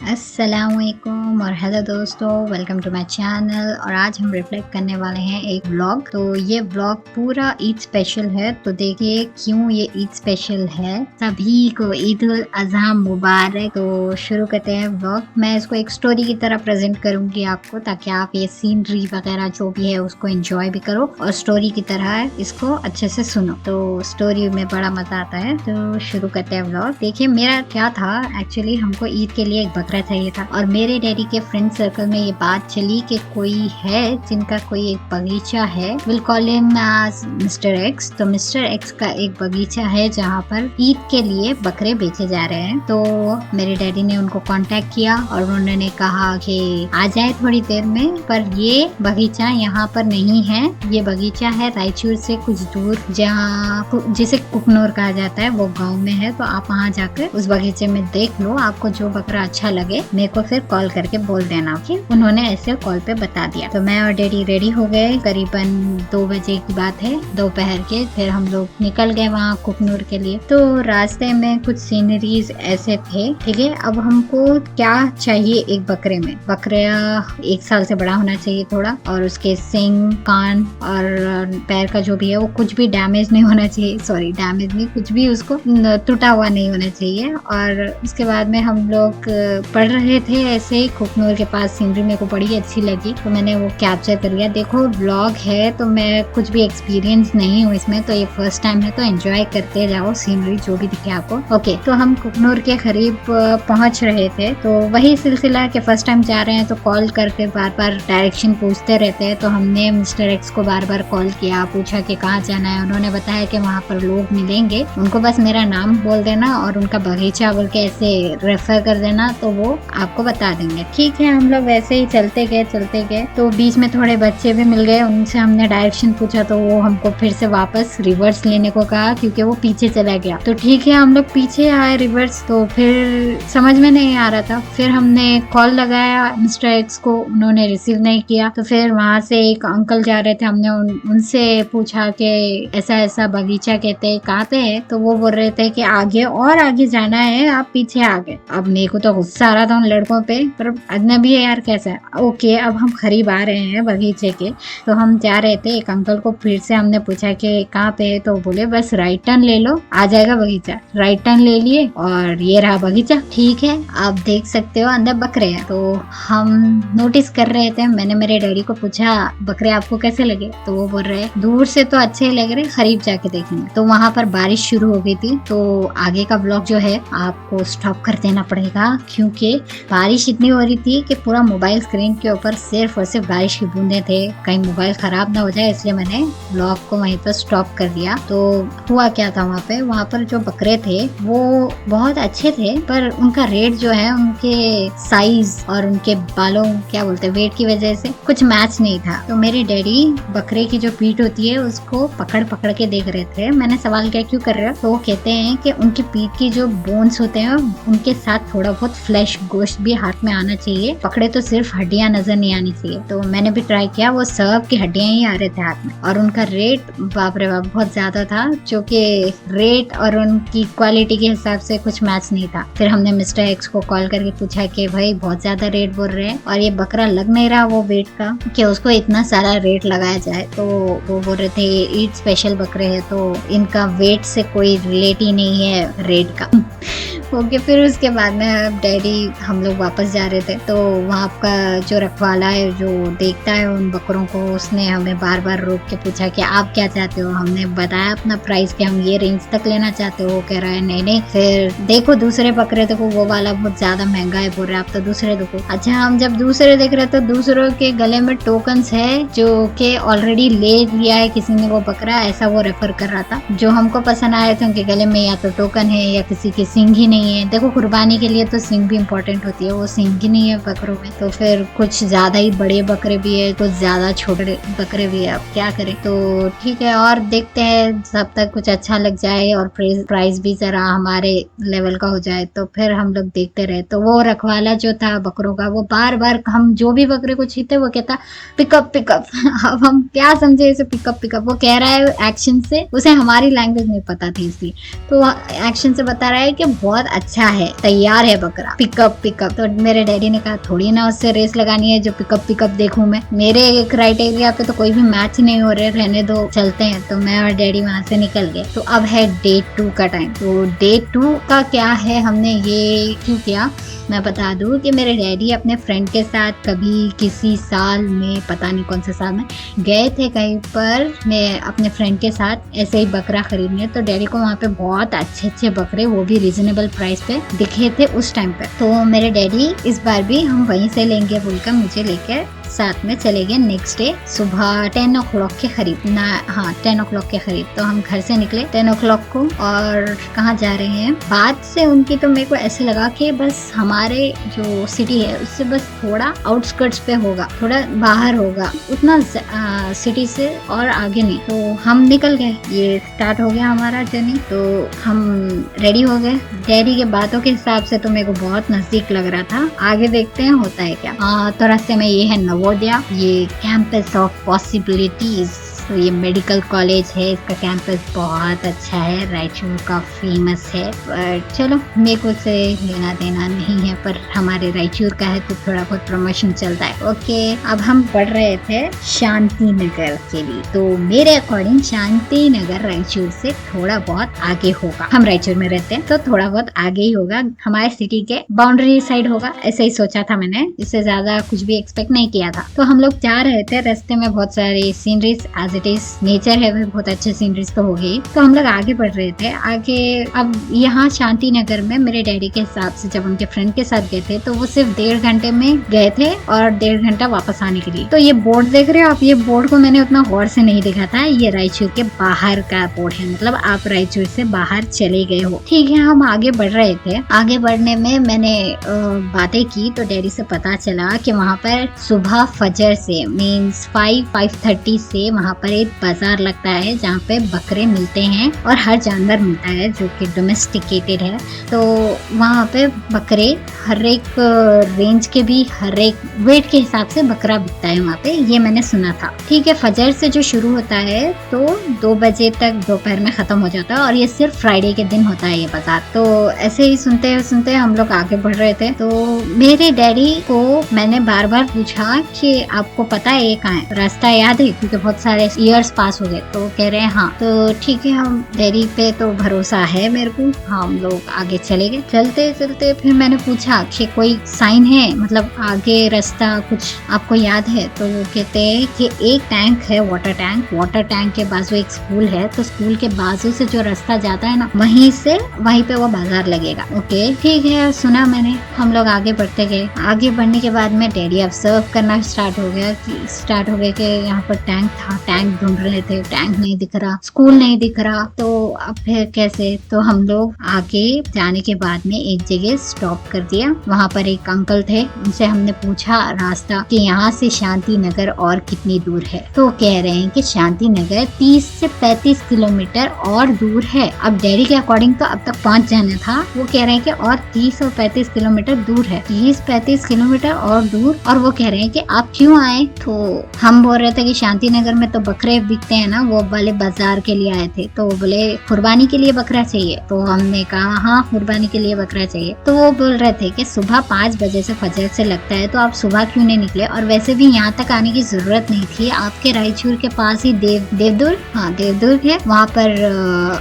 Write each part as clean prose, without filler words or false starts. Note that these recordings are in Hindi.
अस्सलामुअलैकुम और हेलो दोस्तों, वेलकम टू माय चैनल। और आज हम रिफ्लेक्ट करने वाले हैं एक व्लॉग। तो ये व्लॉग पूरा ईद स्पेशल है। तो देखिए क्यों ये ईद स्पेशल है। सभी को ईद उल अज़हा मुबारक। तो शुरू करते हैं व्लॉग। मैं इसको एक स्टोरी की तरह प्रेजेंट करूंगी आपको, ताकि आप ये सीनरी वगैरह जो भी है उसको एंजॉय भी करो और स्टोरी की तरह इसको अच्छे से सुनो। तो स्टोरी में बड़ा मजा आता है। तो शुरू करते हैं व्लॉग। देखिए मेरा क्या था, एक्चुअली हमको ईद के लिए एक बकरा चाहिए था और मेरे डैडी के फ्रेंड सर्कल में ये बात चली कि कोई है जिनका कोई एक बगीचा है। Will call him as Mister X. तो मिस्टर एक्स का एक बगीचा है जहाँ पर ईद के लिए बकरे बेचे जा रहे हैं। तो मेरे डैडी ने उनको कांटेक्ट किया और उन्होंने कहा कि आ जाए थोड़ी देर में, पर ये बगीचा यहाँ पर नहीं है। ये बगीचा है रायचूर से कुछ दूर, जहाँ जिसे कुकनूर कहा जाता है, वो गाँव में है। तो आप वहाँ जाकर उस बगीचे में देख लो, आपको जो बकरा अच्छा लगे मेरे को फिर कॉल करके बोल देना। ओके, उन्होंने ऐसे कॉल पे बता दिया। तो मैं और डैडी रेडी हो गए। करीबन 2 बजे की बात है, दोपहर के। फिर हम लोग निकल गए वहाँ कुकनूर के लिए। तो रास्ते में कुछ सीनरीज ऐसे थे। ठीक है, अब हमको क्या चाहिए एक बकरे में। बकरा 1 साल से बड़ा होना चाहिए थोड़ा, और उसके सिंग, कान और पैर का जो भी है वो कुछ भी डैमेज नहीं होना चाहिए। सॉरी, डैमेज नहीं, कुछ भी उसको टूटा हुआ नहीं होना चाहिए। और उसके बाद में हम लोग पढ़ रहे थे ऐसे ही कुकनूर के पास। सीनरी मेरे को बड़ी अच्छी लगी तो मैंने वो कैप्चर कर लिया। देखो व्लॉग है तो मैं कुछ भी एक्सपीरियंस नहीं हूँ इसमें, तो ये फर्स्ट टाइम है, तो एंजॉय करते जाओ सीनरी जो भी दिखे आपको। ओके, तो हम कुकनूर के करीब पहुंच रहे थे। तो वही सिलसिला कि फर्स्ट टाइम जा रहे हैं तो कॉल करके बार बार डायरेक्शन पूछते रहते हैं। तो हमने मिस्टर एक्स को बार बार कॉल किया, पूछा कि कहाँ जाना है। उन्होंने बताया कि वहाँ पर लोग मिलेंगे, उनको बस मेरा नाम बोल देना और उनका बगीचा बोल के ऐसे रेफर कर देना, तो वो आपको बता देंगे। ठीक है, हम लोग वैसे ही चलते गए। तो बीच में थोड़े बच्चे भी मिल गए, उनसे हमने डायरेक्शन पूछा तो वो हमको फिर से वापस रिवर्स लेने को कहा, क्योंकि वो पीछे चला गया। तो ठीक है, हम लोग पीछे आए रिवर्स। तो फिर समझ में नहीं आ रहा था। फिर हमने कॉल लगाया मिस्टर एक्स को, उन्होंने रिसीव नहीं किया। तो फिर वहाँ से एक अंकल जा रहे थे, हमने उनसे पूछा कि ऐसा ऐसा बगीचा कहते हैं, कहाँ पे है। तो वो बोल रहे थे कि आगे और आगे जाना है, आप पीछे आ गए। अब मेरे को तो गुस्सा आ रहा था उन लड़कों पे, पर अजनबी है यार, कैसा है। ओके, अब हम करीब आ रहे हैं बगीचे के। तो हम जा रहे थे, एक अंकल को फिर से हमने पूछा कि कहाँ पे है। तो बोले बस राइट टर्न ले लो, आ जाएगा बगीचा। राइट टर्न ले लिए और ये रहा बगीचा। ठीक है, आप देख सकते हो अंदर बकरे हैं। तो हम नोटिस कर रहे थे। मैंने मेरे डैडी को पूछा बकरे आपको कैसे लगे। तो वो बोल रहे दूर से तो अच्छे लग रहे, करीब जाके देखेंगे। तो वहाँ पर बारिश शुरू हो गई थी। तो आगे का ब्लॉग जो है आपको स्टॉप कर देना पड़ेगा, क्योंकि बारिश इतनी हो रही थी कि पूरा मोबाइल स्क्रीन के ऊपर सिर्फ और सिर्फ बारिश की बूंदे थे। कहीं मोबाइल खराब ना हो जाए, इसलिए मैंने ब्लॉग को वहीं पर स्टॉप कर दिया। तो हुआ क्या था वहाँ पर जो बकरे थे वो बहुत अच्छे थे, पर उनका रेट जो है उनके साइज और उनके बालों, क्या बोलते हैं, वेट की वजह से कुछ मैच नहीं था। तो मेरे डैडी बकरे की जो पीठ होती है उसको पकड़ पकड़ के देख रहे थे। मैंने सवाल किया क्यों कर रहे हो। तो वो कहते हैं कि उनकी पीठ की जो बोन्स होते हैं उनके साथ थोड़ा बहुत फ्लैश गोश्त भी हाथ में आना चाहिए। पकड़े तो सिर्फ हड्डियां नजर नहीं आनी चाहिए। तो मैंने भी ट्राई किया, वो सब की हड्डियां ही आ रहे थे हाथ में। और उनका रेट बाप रे बाप बहुत ज्यादा था, जो कि रेट और उनकी क्वालिटी के हिसाब से कुछ मैच नहीं था। फिर हमने मिस्टर एक्स को कॉल करके पूछा कि भाई बहुत ज्यादा रेट बोल रहे हैं और ये बकरा लग नहीं रहा वो वेट का, कि उसको इतना सारा रेट लगाया जाए। तो वो बोल रहे थे ईद स्पेशल बकरे है, तो इनका वेट से कोई रिलेट ही नहीं है रेट का। ओके, फिर उसके बाद में डैडी हम लोग वापस जा रहे थे। तो वहाँ का जो रखवाला है जो देखता है उन बकरों को, उसने हमें बार बार रोक के पूछा कि आप क्या चाहते हो। हमने बताया अपना प्राइस कि हम ये रेंज तक लेना चाहते हो। वो कह रहा है नहीं। फिर देखो दूसरे बकरे देखो, वो वाला बहुत ज्यादा महंगा है, बोल रहे आप तो दूसरे देखो। अच्छा, हम जब दूसरे देख रहे तो दूसरों के गले में टोकन्स है जो कि ऑलरेडी ले लिया है किसी ने वो बकरा, ऐसा वो रेफर कर रहा था। जो हमको पसंद आए थे उनके गले में या तो टोकन है या किसी के सिंग ही नहीं नहीं है। देखो कुर्बानी के लिए तो सींग भी इम्पोर्टेंट होती है, वो सींग ही नहीं है बकरों में, तो फिर कुछ ज्यादा ही बड़े बकरे भी है, कुछ ज्यादा छोटे बकरे भी है, अब क्या करें। तो ठीक है, और देखते हैं सब तक कुछ अच्छा लग जाए और प्राइस भी जरा हमारे लेवल का हो जाए तो फिर हम लोग देखते रहे। तो वो रखवाला जो था बकरों का, वो बार बार हम जो भी बकरे को छीते वो कहता पिकअप पिकअप। अब हम क्या समझे इसे पिकअप पिकअप, वो कह रहा है एक्शन से, उसे हमारी लैंग्वेज नहीं पता थी इसलिए, तो एक्शन से बता रहा है कि बहुत अच्छा है, तैयार है बकरा, पिकअप पिकअप। तो मेरे डैडी ने कहा थोड़ी ना उससे रेस लगानी है जो पिकअप पिकअप देखूं मैं, मेरे क्राइटेरिया पे तो कोई भी मैच नहीं हो रहे, रहने दो चलते हैं। तो मैं और डैडी वहां से निकल गए। तो अब है डे 2 का टाइम। तो डे 2 का क्या है, हमने ये क्यों किया मैं बता दूं कि मेरे डैडी अपने फ्रेंड के साथ कभी किसी साल में, पता नहीं कौन से साल में, गए थे कहीं पर, मैं अपने फ्रेंड के साथ ऐसे ही बकरा खरीदने। तो डैडी को वहाँ पे बहुत अच्छे अच्छे बकरे, वो भी रीजनेबल प्राइस पे दिखे थे उस टाइम पे। तो मेरे डैडी इस बार भी हम वहीं से लेंगे बोलकर मुझे लेकर साथ में चले गए। नेक्स्ट डे सुबह 10 o'clock के करीब, ना हाँ 10 o'clock के करीब तो हम घर से निकले 10 o'clock को। और कहाँ जा रहे हैं, बात से उनकी तो मेरे को ऐसे लगा कि बस हमारे जो सिटी है उससे बस थोड़ा आउटस्कर्ट्स पे होगा, थोड़ा बाहर होगा, उतना सिटी से और आगे नहीं। तो हम निकल गए, ये स्टार्ट हो गया हमारा जर्नी। तो हम रेडी हो गए। डैडी के बातों के हिसाब से तो मेरे को बहुत नजदीक लग रहा था, आगे देखते हैं होता है क्या। तो रास्ते में ये है नवोदया, ये कैंपस ऑफ पॉसिबिलिटीज। तो ये मेडिकल कॉलेज है, इसका कैंपस बहुत अच्छा है, रायचूर का फेमस है। पर चलो मेरे को से लेना देना नहीं है, पर हमारे रायचूर का है तो थोड़ा बहुत प्रमोशन चलता है। ओके, अब हम पढ़ रहे थे शांति नगर के लिए। तो मेरे अकॉर्डिंग शांति नगर रायचूर से थोड़ा बहुत आगे होगा, हम रायचूर में रहते हैं तो थोड़ा बहुत आगे ही होगा, हमारे सिटी के बाउंड्री साइड होगा, ऐसे ही सोचा था मैंने, इससे ज्यादा कुछ भी एक्सपेक्ट नहीं किया था। तो हम लोग जा रहे थे, रास्ते में बहुत सारी सीनरीज, इट इज नेचर है, बहुत अच्छे सीनरीज तो हो गई। तो हम लोग आगे बढ़ रहे थे आगे। अब यहाँ शांति नगर में मेरे डैडी के हिसाब से जब उनके फ्रेंड के साथ गए थे तो वो सिर्फ 1.5 घंटे में गए थे और 1.5 घंटा वापस आने के लिए। तो ये बोर्ड देख रहे हो आप, ये बोर्ड को मैंने उतना गौर से नहीं देखा था, ये रायचूर के बाहर का बोर्ड है, मतलब आप रायचूर से बाहर चले गए हो। ठीक है, हम आगे बढ़ रहे थे। आगे बढ़ने में मैंने बातें की तो डैडी से पता चला कि वहाँ पर सुबह फजर से मीन्स 5-5:30 से वहाँ पर एक बाजार लगता है जहाँ पे बकरे मिलते हैं और हर जानवर मिलता है जो कि डोमेस्टिकेटेड है। तो वहाँ पे बकरे हर एक रेंज के भी, हर एक वेट के हिसाब से बकरा बिकता है वहाँ पे, ये मैंने सुना था। ठीक है, फजर से जो शुरू होता है तो 2 बजे तक दोपहर में खत्म हो जाता है और ये सिर्फ फ्राइडे के दिन होता है ये बाजार। तो ऐसे ही सुनते सुनते हम लोग आगे बढ़ रहे थे। तो मेरे डैडी को मैंने बार बार पूछा कि आपको पता है ये कहाँ है, रास्ता याद है, क्योंकि बहुत सारे ईयर्स पास हो गए। तो कह रहे हैं हाँ। तो ठीक है, हम डैडी पे तो भरोसा है मेरे को, हम लोग आगे चले गए। चलते चलते फिर मैंने पूछा कि कोई साइन है, मतलब आगे रास्ता कुछ आपको याद है। तो वो कहते हैं कि एक टैंक है, वाटर टैंक के बाजू एक स्कूल है, तो स्कूल के बाजू से जो रास्ता जाता है ना, वहीं पे वो बाजार लगेगा। ओके ठीक है, सुना मैंने। हम लोग आगे बढ़ते गए। आगे बढ़ने के बाद में डैडी ऑब्जर्व करना स्टार्ट हो गया कि यहाँ पर टैंक था, टैंक ढूंढ रहे थे, टैंक नहीं दिख रहा, स्कूल नहीं दिख रहा। तो अब फिर कैसे, तो हम लोग आगे जाने के बाद में एक जगह स्टॉप कर दिया। वहाँ पर एक अंकल थे, उनसे हमने पूछा रास्ता कि यहाँ से शांति नगर और कितनी दूर है। तो कह रहे हैं कि शांति नगर 30 से 35 किलोमीटर और दूर है। अब डैडी के अकॉर्डिंग तो अब तक पहुँच जाना था, वो कह रहे हैं कि और 30 और 35 किलोमीटर दूर है, 30-35 किलोमीटर और दूर। और वो कह रहे हैं कि आप क्यों आए। तो हम बोल रहे थे कि शांति नगर में तो बकरे बिकते हैं ना, वो वाले बाजार के लिए आए थे। तो बोले कुर्बानी के लिए बकरा चाहिए। तो हमने कहा हाँ कुर्बानी के लिए बकरा चाहिए। तो वो बोल रहे थे कि सुबह 5 बजे से फजर से लगता है, तो आप सुबह क्यों नहीं निकले, और वैसे भी यहाँ तक आने की जरूरत नहीं थी, आपके रायचूर के पास ही देवदुर्ग है, वहाँ पर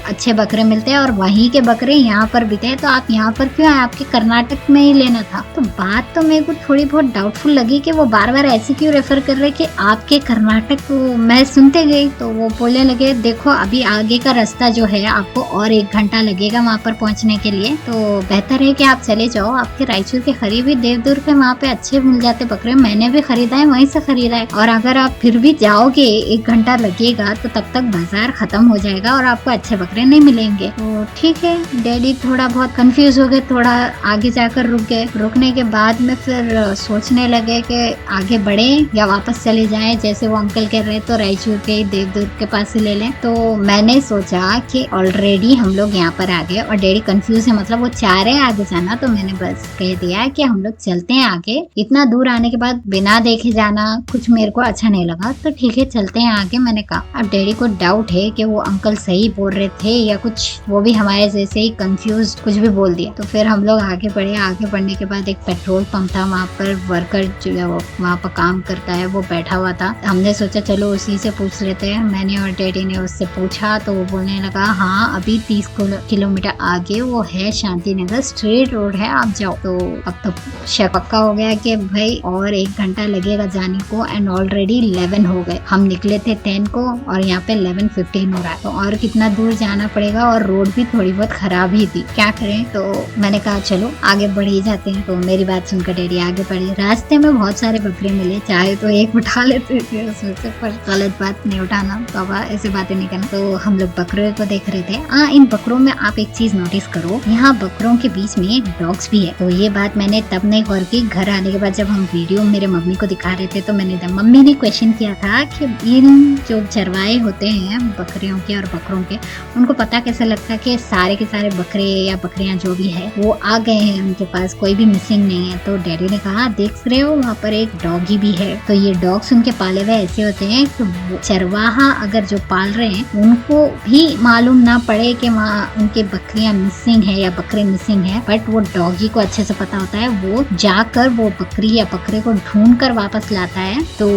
अच्छे बकरे मिलते हैं और वहीं के बकरे यहाँ पर बिकते हैं। तो आप यहाँ पर क्यों आए, आपके कर्नाटक में ही लेना था। तो बात तो मेरे को थोड़ी बहुत डाउटफुल लगी कि वो बार बार ऐसे क्यों रेफर कर रहे कि आपके कर्नाटक को। मैं सुनते गई। तो वो बोलने लगे देखो अभी आगे का रास्ता जो है आपको और 1 घंटा लगेगा वहाँ पर पहुँचने के लिए, तो बेहतर है कि आप चले जाओ, आपके रायचूर के करीब ही देवदुर्ग पे वहाँ पे अच्छे मिल जाते बकरे, मैंने भी खरीदा है, वहीं से खरीदा है। और अगर आप फिर भी जाओगे 1 घंटा लगेगा तो तब तक बाजार खत्म हो जाएगा और आपको अच्छे बकरे नहीं मिलेंगे। तो ठीक है, डैडी थोड़ा बहुत कंफ्यूज हो गए, थोड़ा आगे जाकर रुक गए। रुकने के बाद में फिर सोचने लगे कि आगे बढ़े या वापस चले जाएं, जैसे वो अंकल कह रहे तो रायचूर के देवदुर्ग के पास ही ले लें। तो मैंने सोचा कि ऑलरेडी हम लोग यहाँ पर आ गए और डैडी कंफ्यूज है, मतलब वो चाह रहे हैं आगे जाना, तो मैंने बस कह दिया कि हम लोग चलते हैं आगे। इतना दूर आने के बाद बिना देखे जाना कुछ मेरे को अच्छा नहीं लगा, तो ठीक है चलते हैं आगे, मैंने कहा। अब डैडी को डाउट है कि वो अंकल सही बोल रहे थे या कुछ वो भी हमारे जैसे ही कंफ्यूज कुछ भी बोल दिया। तो फिर हम लोग आगे बढ़े। आगे बढ़ने के बाद एक पेट्रोल पंप था, वहाँ पर वर्कर जो वहाँ पर काम करता है वो बैठा हुआ था। हमने सोचा चलो उसी से पूछ लेते हैं। मैंने और डैडी ने उससे पूछा तो वो बोलने लगा हाँ अभी 30 किलोमीटर आगे वो है, शांति नगर स्ट्रेट रोड है, आप जाओ। तो अब तो शक पक्का हो गया कि भाई और 1 घंटा लगेगा जाने को, एंड ऑलरेडी 11 हो गए। हम निकले थे 10 को और यहाँ पे 11:15 हो रहा है, तो और कितना दूर जाना पड़ेगा और रोड भी थोड़ी बहुत खराब ही थी, क्या करें। तो मैंने कहा चलो आगे बढ़ ही जाते हैं। तो मेरी बात सुनकर डैडी आगे बढ़े। रास्ते में बहुत सारे बकरे मिले, चाहे तो एक उठा लेते थे उसमें से, पर गलत बात नहीं उठाना बाबा, ऐसे बातें नहीं करना। तो हम लोग बकरे को देख रहे थे। इन बकरों में आप एक चीज नोटिस करो, यहाँ बकरों के बीच में डॉग्स भी है। तो ये बात मैंने तब नहीं गौर की, घर आने के बाद जब हम वीडियो मेरे मम्मी को दिखा रहे थे तो मम्मी ने क्वेश्चन किया था कि इन जो चरवाए होते हैं बकरियों के और बकरों के, उनको पता कैसे लगता कि सारे के सारे बकरे या बकरियां जो भी है वो आ गए हैं उनके पास, कोई भी मिसिंग नहीं है। तो डैडी ने कहा देख रहे हो वहाँ पर एक डॉगी भी है। तो ये डॉग्स उनके पाले हुए ऐसे होते हैं कि चरवाहा अगर जो पाल रहे हैं उनको भी मालूम ना पड़े कि वहाँ उनके बकरियां मिसिंग है या बकरे मिसिंग है, बट वो डॉगी को अच्छे से पता होता है, वो जाकर वो बकरी या बकरे को ढूंढ कर वापस लाता है। तो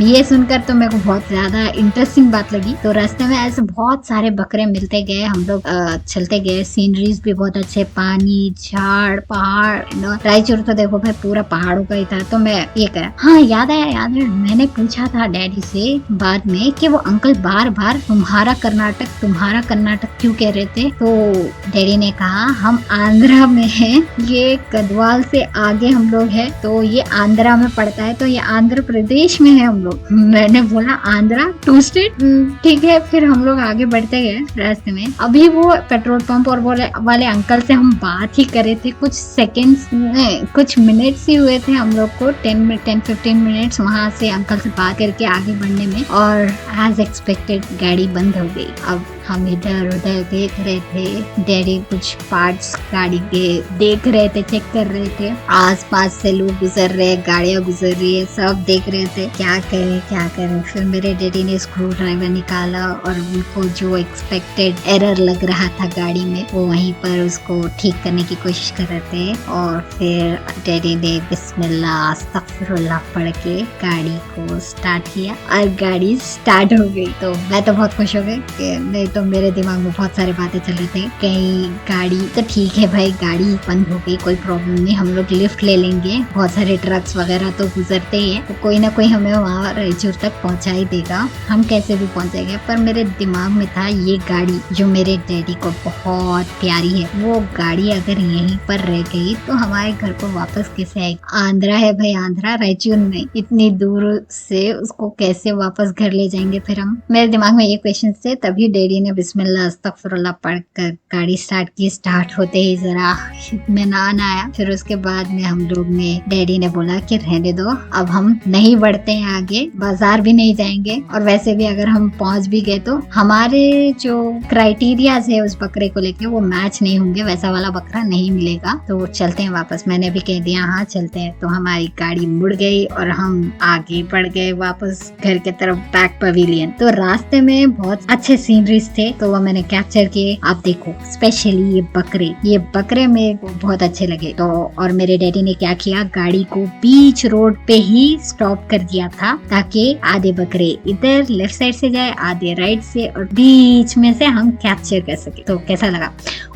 ये सुनकर तो मेरे को बहुत ज्यादा इंटरेस्टिंग बात लगी। तो रास्ते में ऐसे बहुत सारे बकरे मिलते गए, हम लोग चलते गए। सीनरीज भी बहुत अच्छे, पानी, झाड़, पहाड़। रायचूर तो देखो भाई पूरा पहाड़ों का ही था। तो मैं ये कहा हाँ याद है मैंने पूछा था डैडी से बाद में कि वो अंकल बार बार तुम्हारा कर्नाटक क्यों कह रहे थे। तो डैडी ने कहा हम आंध्रा में हैं, ये गढ़वाल से आगे हम लोग हैं, तो ये आंध्रा में पड़ता है, तो ये आंध्र प्रदेश में है हम लोग। मैंने बोला आंध्रा 2 स्टेट, ठीक है। फिर हम लोग आगे बढ़ते गए। रास्ते में अभी वो पेट्रोल पंप और वाले अंकल से हम बात ही कर रहे थे, कुछ सेकेंड्स कुछ मिनट्स ही हुए थे हम लोग को, 10-15 मिनट्स वहाँ से अंकल से बात करके आगे बढ़ने में, और एज एक्सपेक्टेड गाड़ी बंद हो गई। अब हम इधर उधर देख रहे थे, डैडी कुछ पार्ट्स गाड़ी के देख रहे थे, चेक कर रहे थे, आसपास से लोग गुजर रहे, गाड़ियां गुजर रही है, सब देख रहे थे क्या करें। फिर मेरे डैडी ने स्क्रू ड्राइवर निकाला और उनको जो एक्सपेक्टेड एरर लग रहा था गाड़ी में वो वहीं पर उसको ठीक करने की कोशिश कर रहे थे। और फिर डैडी ने बिस्मिल्लाह अस्तगफिरुल्लाह पढ़ के गाड़ी को स्टार्ट किया और गाड़ी स्टार्ट हो गई। तो मैं तो बहुत खुश हो गई कि नहीं तो मेरे दिमाग में बहुत सारे बातें चल रहे थे, कहीं गाड़ी तो ठीक है भाई, गाड़ी बंद हो गई कोई प्रॉब्लम नहीं, हम लोग लिफ्ट ले लेंगे, बहुत सारे ट्रक्स वगैरह तो गुजरते ही है, तो कोई ना कोई हमें वहाँ रायचूर तक पहुँचा ही देगा, हम कैसे भी पहुँचेंगे। पर मेरे दिमाग में था ये गाड़ी जो मेरे डैडी को बहुत प्यारी है, वो गाड़ी अगर यहीं पर रह गई तो हमारे घर को वापस कैसे आएगी। आंध्रा है भाई, आंध्रा, रायचूर नहीं, इतनी दूर से उसको कैसे वापस घर ले जाएंगे फिर हम। मेरे दिमाग में ये क्वेश्चन थे, तभी डैडी ने बिस्मिल्लाह अस्तगफिरुल्लाह पढ़कर गाड़ी स्टार्ट की। स्टार्ट होते ही जरा इत्मीनान आया। फिर उसके बाद में हम लोग ने, डैडी ने बोला कि रहने दो, अब हम नहीं बढ़ते हैं आगे, बाजार भी नहीं जाएंगे, और वैसे भी अगर हम पहुंच भी गए तो हमारे जो क्राइटेरिया है उस बकरे को लेके वो मैच नहीं होंगे, वैसा वाला बकरा नहीं मिलेगा, तो चलते हैं वापस। मैंने भी कह दिया हाँ चलते हैं। तो हमारी गाड़ी मुड़ गई और हम आगे बढ़ गए वापस घर के तरफ, बैक पवेलियन। तो रास्ते में बहुत अच्छे सीनरीज थे तो वो मैंने कैप्चर किए। आप देखो स्पेशली ये बकरे मेरे को बहुत अच्छे लगे। तो और मेरे डैडी ने क्या किया, गाड़ी को बीच रोड पे ही स्टॉप कर दिया था ताकि आधे बकरे इधर लेफ्ट साइड से जाए, आधे राइट से, और बीच में से हम कैप्चर कर सके। तो कैसा लगा?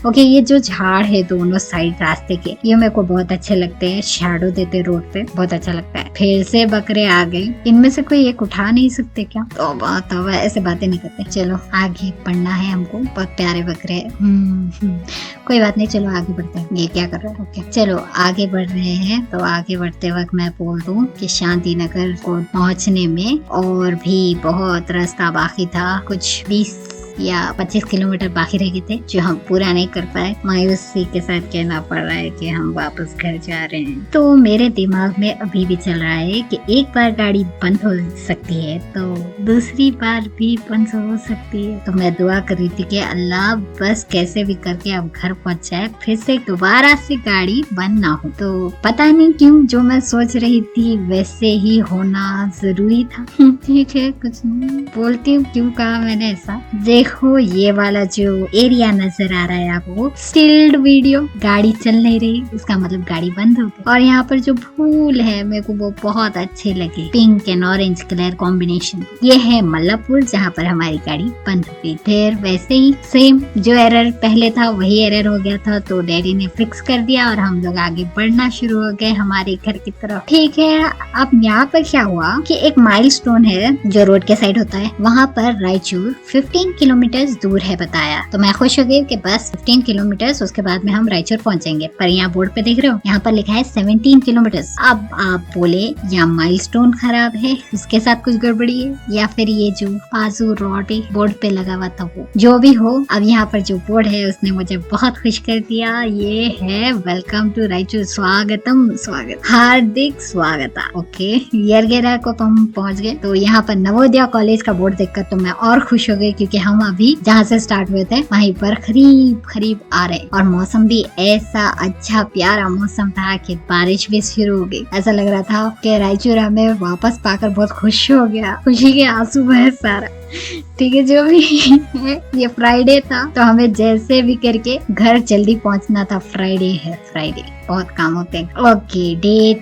ओके, ये जो झाड़ है दोनों साइड रास्ते के, ये मेरे को बहुत अच्छे लगते हैं, शैडो देते रोड पे, बहुत अच्छा लगता है। फिर से बकरे आ गए, इनमें से कोई एक उठा नहीं सकते क्या? तो ऐसे बातें नहीं करते। चलो आगे बढ़ना है हमको, बहुत प्यारे बकरे हैं। कोई बात नहीं, चलो आगे बढ़ते हैं। ये क्या कर रहा है? ओके चलो आगे बढ़ रहे हैं। तो आगे बढ़ते वक्त मैं बोल दूं कि शांति नगर को पहुंचने में और भी बहुत रास्ता बाकी था, कुछ 20 या 25 किलोमीटर बाकी रह गए थे जो हम पूरा नहीं कर पाए। मायूसी के साथ कहना पड़ रहा है कि हम वापस घर जा रहे हैं। तो मेरे दिमाग में अभी भी चल रहा है कि एक बार गाड़ी बंद हो सकती है तो दूसरी बार भी बंद हो सकती है। तो मैं दुआ कर रही थी कि अल्लाह बस कैसे भी करके अब घर पहुंच जाए, फिर से दोबारा से गाड़ी बंद ना हो। तो पता नहीं क्यों जो मैं सोच रही थी वैसे ही होना जरूरी था। ठीक है, कुछ नहीं बोलती हूँ क्यों कहा मैंने ऐसा। देखो ये वाला जो एरिया नजर आ रहा है आपको, स्टिल्ड वीडियो, गाड़ी चल नहीं रही, इसका मतलब गाड़ी बंद हो गई। और यहाँ पर जो फूल है मेरे को वो बहुत अच्छे लगे, pink and orange colour combination. ये है मल्लापुर जहाँ पर हमारी गाड़ी बंद हो गई। फिर वैसे ही सेम जो एरर पहले था वही एरर हो गया था, तो डैडी ने फिक्स कर दिया और हम लोग आगे बढ़ना शुरू हो गए हमारे घर की तरफ। ठीक है, अब यहाँ पर क्या हुआ कि एक माइलस्टोन है जो रोड के साइड होता है, वहाँ पर रायचूर 15 किलोमीटर दूर है बताया। तो मैं खुश हो गई कि बस 15 किलोमीटर, उसके बाद में हम रायचूर पहुंचेंगे। पर यहाँ बोर्ड पे देख रहे हो, यहाँ पर लिखा है 17 किलोमीटर। अब आप बोले या माइलस्टोन खराब है, उसके साथ कुछ गड़बड़ी है, या फिर ये जो बाजू रॉड बोर्ड पे लगा हुआ था वो, जो भी हो, अब यहाँ पर जो बोर्ड है उसने मुझे बहुत खुश कर दिया। ये है वेलकम टू रायचूर, स्वागतम, स्वागत, हार्दिक स्वागत। ओके, येरगेरा को तो हम पहुँच गए। तो यहाँ पर नवोदया कॉलेज का बोर्ड देखकर तो मैं और खुश हो गई, क्योंकि हम अभी जहाँ से स्टार्ट हुए थे वहीं पर करीब आ रहे, और मौसम भी ऐसा अच्छा प्यारा मौसम था कि बारिश भी शुरू हो गई। ऐसा लग रहा था कि रायचूर हमें वापस पाकर बहुत खुश हो गया, खुशी के आंसू बहे सारा। ठीक है, जो भी ये फ्राइडे था तो हमें जैसे भी करके घर जल्दी पहुंचना था। फ्राइडे है, फ्राइडे बहुत काम होते हैं। ओके, डे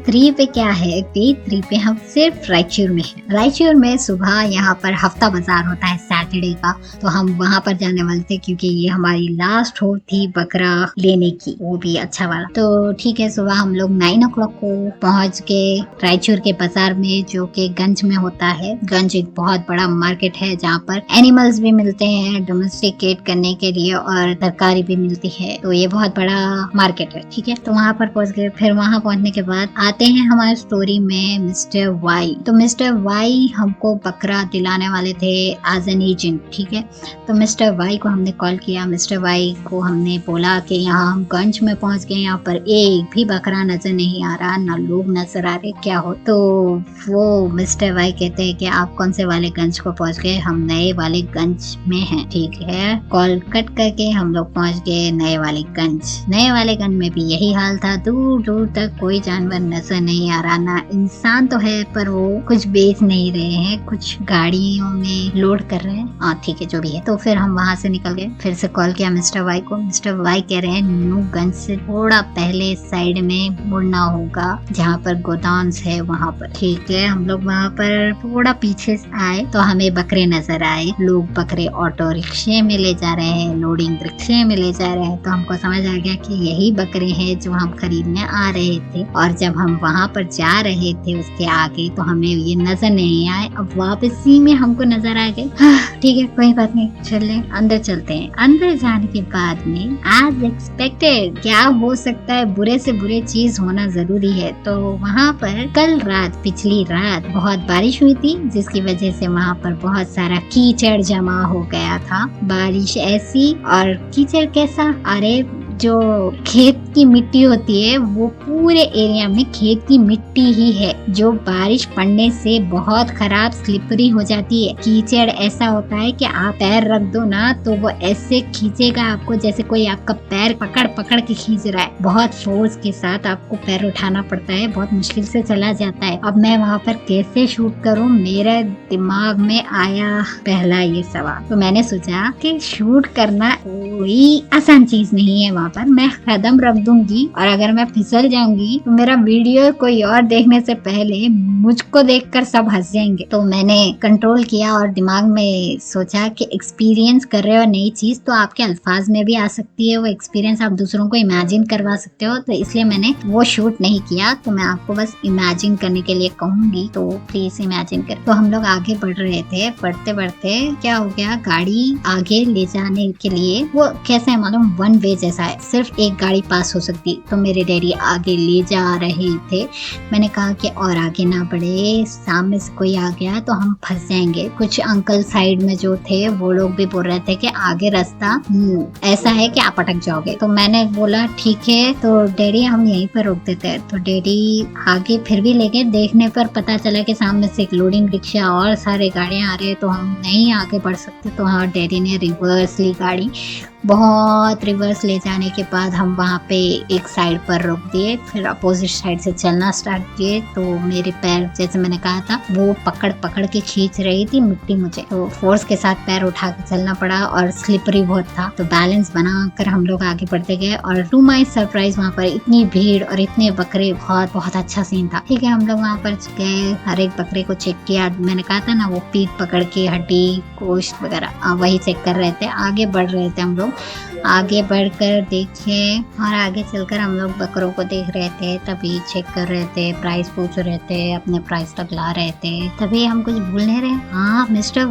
3 पे क्या है? डे 3 पे हम सिर्फ रायचूर में हैं। रायचूर में सुबह यहाँ पर हफ्ता बाजार होता है सैटरडे का, तो हम वहाँ पर जाने वाले थे क्योंकि ये हमारी लास्ट होप थी बकरा लेने की, वो भी अच्छा वाला। तो ठीक है, सुबह हम लोग 9 o'clock को पहुँच गए रायचूर के बाजार में, जो कि गंज में होता है। गंज एक बहुत बड़ा मार्केट है जहाँ पर एनिमल्स भी मिलते हैं डोमेस्टिकेट करने के लिए, और तरकारी भी मिलती है। तो ये बहुत बड़ा मार्केट है। ठीक है, तो वहाँ पर पहुँच गए। फिर वहाँ पहुँचने के बाद आते हैं हमारी स्टोरी में मिस्टर वाई। तो मिस्टर वाई हमको बकरा दिलाने वाले थे एज एन एजेंट। ठीक है, तो मिस्टर वाई को हमने कॉल किया। मिस्टर वाई को हमने बोला कि यहाँ हम गंज में पहुँच गए, यहाँ पर एक भी बकरा नजर नहीं आ रहा, ना लोग नजर आ रहे, क्या हो? तो वो मिस्टर वाई कहते हैं कि आप कौन से वाले गंज को पहुंच गए? हम नए वाले गंज में हैं। ठीक है, कॉल कट करके हम लोग पहुंच गए नए वाले गंज। नए वाले गंज में भी यही हाल था, दूर दूर तक कोई जानवर नजर नहीं आ रहा, ना इंसान तो है पर वो कुछ बेच नहीं रहे हैं, कुछ गाड़ियों में लोड कर रहे हैं। हाँ ठीक है, जो भी है। तो फिर हम वहाँ से निकल गए। फिर से कॉल किया मिस्टर वाई को। मिस्टर वाई कह रहे हैं न्यू गंज से थोड़ा पहले साइड में मुड़ना होगा, जहाँ पर गोदाम्स है वहाँ पर। ठीक है, हम लोग वहाँ पर थोड़ा पीछे आए तो हमें बकरे नजर आए। लोग बकरे ऑटो रिक्शे में ले जा रहे हैं, लोडिंग रिक्शे में ले जा रहे हैं। तो हमको समझ आ गया कि यही बकरे हैं जो हम खरीदने आ रहे थे। और जब हम वहाँ पर जा रहे थे उसके आगे तो हमें ये नजर नहीं आए, अब वापसी में हमको नजर आ गए। ठीक है, कोई बात नहीं, चले अंदर चलते हैं। अंदर जाने के बाद में एज एक्सपेक्टेड क्या हो सकता है, बुरे से बुरे चीज होना जरूरी है। तो वहाँ पर कल रात, पिछली रात बहुत बारिश हुई थी, जिसकी वजह से वहाँ पर बहुत सारा कीचड़ जमा हो गया था। बारिश ऐसी, और कीचड़ कैसा? अरे जो खेत की मिट्टी होती है वो पूरे एरिया में खेत की मिट्टी ही है, जो बारिश पड़ने से बहुत खराब स्लिपरी हो जाती है। कीचड़ ऐसा होता है कि आप पैर रख दो ना तो वो ऐसे खींचेगा आपको जैसे कोई आपका पैर पकड़ पकड़ के खींच रहा है। बहुत फोर्स के साथ आपको पैर उठाना पड़ता है, बहुत मुश्किल से चला जाता है। अब मैं वहाँ पर कैसे शूट करूँ, मेरे दिमाग में आया पहला ये सवाल। तो मैंने सोचा कि शूट करना कोई आसान चीज नहीं है। वहाँ पर मैं कदम रख दूंगी और अगर मैं फिसल जाऊंगी तो मेरा वीडियो कोई और देखने से पहले मुझको देखकर सब हंस जाएंगे। तो मैंने कंट्रोल किया और दिमाग में सोचा कि एक्सपीरियंस कर रहे हो नई चीज तो आपके अल्फाज में भी आ सकती है वो एक्सपीरियंस, आप दूसरों को इमेजिन करवा सकते हो। तो इसलिए मैंने वो शूट नहीं किया। तो मैं आपको बस इमेजिन करने के लिए कहूंगी, तो प्लीज इमेजिन कर। तो हम लोग आगे बढ़ रहे थे, बढ़ते बढ़ते क्या हो गया, गाड़ी आगे ले जाने के लिए वो कैसे है मालूम, वन वे जैसा है, सिर्फ एक गाड़ी पास हो सकती। तो मेरे डैडी आगे ले जा रहे थे। मैंने कहा कि और आगे ना बढ़े, सामने से कोई आ गया तो हम फंस जाएंगे। कुछ अंकल साइड में जो थे वो लोग भी बोल रहे थे कि आगे रास्ता ऐसा है कि आप अटक जाओगे। तो मैंने बोला ठीक है, तो डैडी हम यहीं पर रोक देते हैं। तो डैडी आगे फिर भी लेके देखने पर पता चला कि सामने से एक लोडिंग रिक्शा और सारे गाड़ियां आ रहे हैं, तो हम नहीं आगे बढ़ सकते। तो हाँ, डैडी ने रिवर्स ली गाड़ी। बहुत रिवर्स ले जाने के बाद हम वहाँ पे एक साइड पर रोक दिए, फिर अपोजिट साइड से चलना स्टार्ट किए। तो मेरे पैर, जैसे मैंने कहा था, वो पकड़ पकड़ के खींच रही थी मिट्टी मुझे, तो फोर्स के साथ पैर उठा के चलना पड़ा और स्लिपरी बहुत था। तो बैलेंस बनाकर हम लोग आगे बढ़ते गए और टू माई सरप्राइज वहाँ पर इतनी भीड़ और इतने बकरे, बहुत बहुत अच्छा सीन था। ठीक है, हम लोग वहाँ पर गए, हर एक बकरे को चेक किया। मैंने कहा था ना वो पीठ पकड़ के हड्डी गोश्त वगैरह वही चेक कर रहे थे। आगे बढ़ रहे थे हम लोग, आगे बढ़कर देखे और आगे चलकर हम लोग बकरों को देख रहे थे, तभी चेक कर रहे थे, प्राइस पूछ रहे थे, अपने प्राइस तक ला रहे थे। तभी हम कुछ भूल नहीं रहे। हाँ, मिस्टर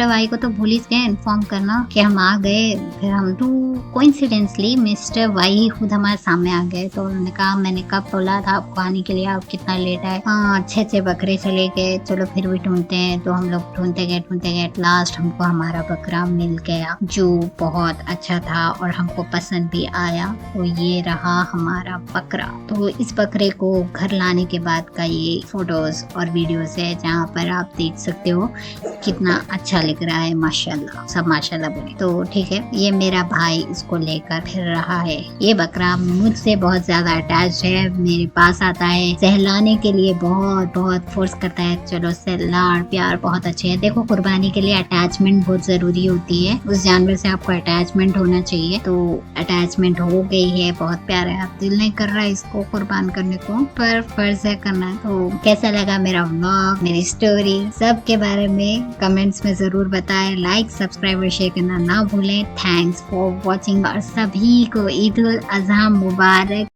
वाई को तो भूल ही गए इन्फॉर्म करना कि हम आ गए। फिर हम तो कोइंसिडेंटली मिस्टर वाई खुद हमारे सामने आ गए। तो उन्होंने कहा मैंने कब बोला था आपको आने के लिए, आप कितना लेट आए। हाँ, अच्छे बकरे चले गए, चलो फिर भी ढूंढते हैं। तो हम लोग ढूंढते गए, लास्ट हमको हमारा बकरा मिल गया जो बहुत अच्छा था और हमको पसंद भी आया। तो ये रहा हमारा बकरा। तो इस बकरे को घर लाने के बाद का ये फोटोज और वीडियोस है, जहाँ पर आप देख सकते हो कितना अच्छा लग रहा है। माशाल्लाह, सब माशाल्लाह बोले। तो ठीक है, ये मेरा भाई इसको लेकर फिर रहा है। ये बकरा मुझसे बहुत ज्यादा अटैच है, मेरे पास आता है, सहलाने के लिए बहुत फोर्स करता है। चलो से लाड़ प्यार बहुत अच्छे है। देखो, कुर्बानी के लिए अटैचमेंट बहुत जरूरी होती है, उस जानवर से आपको अटैचमेंट होना चाहिए। तो अटैचमेंट हो गई है, बहुत प्यारा है। अब दिल नहीं कर रहा है इसको कुर्बान करने को, पर फर्ज है करना है। तो कैसा लगा मेरा व्लॉग, मेरी स्टोरी, सब के बारे में कमेंट्स में जरूर बताएं। लाइक, सब्सक्राइब और शेयर करना ना भूलें। थैंक्स फॉर वॉचिंग और सभी को ईद उल अज़हा मुबारक।